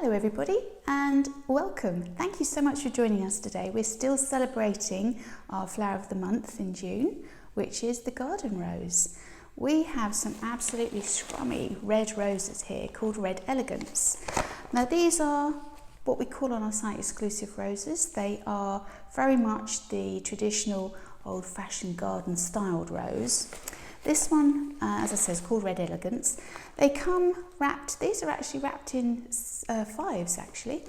Hello everybody and welcome. Thank you so much for joining us today. We're still celebrating our flower of the month in June, which is the garden rose. We have some absolutely scrummy red roses here called Red Elegance. Now these are what we call on our site exclusive roses. They are very much the traditional old-fashioned garden styled rose. This one, as I said, is called Red Elegance. They come wrapped, these are actually wrapped in fives actually.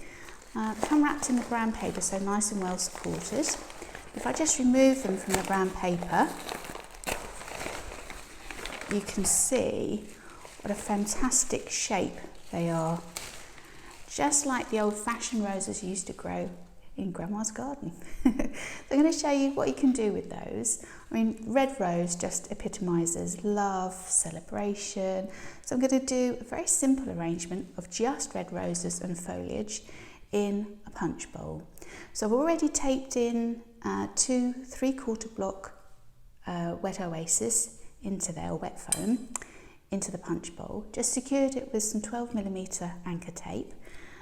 Come wrapped in the brown paper, so nice and well supported. If I just remove them from the brown paper, you can see what a fantastic shape they are. Just like the old-fashioned roses used to grow in Grandma's garden. So I'm going to show you what you can do with those. I mean, red rose just epitomises love, celebration. So I'm going to do a very simple arrangement of just red roses and foliage in a punch bowl. So I've already taped in 2 3/4 block wet oasis into there, or wet foam, into the punch bowl. Just secured it with some 12mm anchor tape.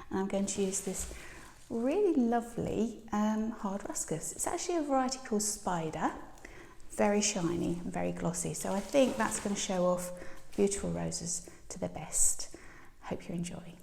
And I'm going to use this really lovely hard Ruscus. It's actually a variety called Spider, very shiny and very glossy. So I think that's going to show off beautiful roses to their best. Hope you enjoy.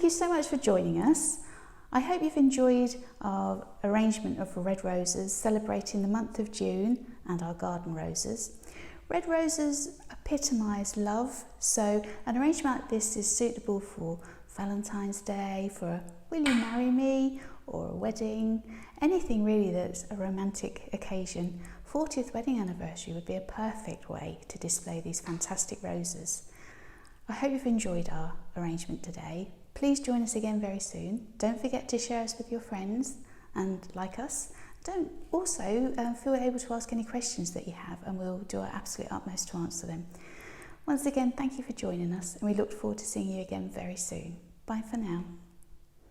thank you so much for joining us. I hope you've enjoyed our arrangement of red roses celebrating the month of June and our garden roses. Red roses epitomise love, so an arrangement like this is suitable for Valentine's Day, for a will you marry me, or a wedding, anything really that's a romantic occasion. 40th wedding anniversary would be a perfect way to display these fantastic roses. I hope you've enjoyed our arrangement today. Please join us again very soon. Don't forget to share us with your friends and like us. Don't also feel able to ask any questions that you have, and we'll do our absolute utmost to answer them. Once again, thank you for joining us, and we look forward to seeing you again very soon. Bye for now.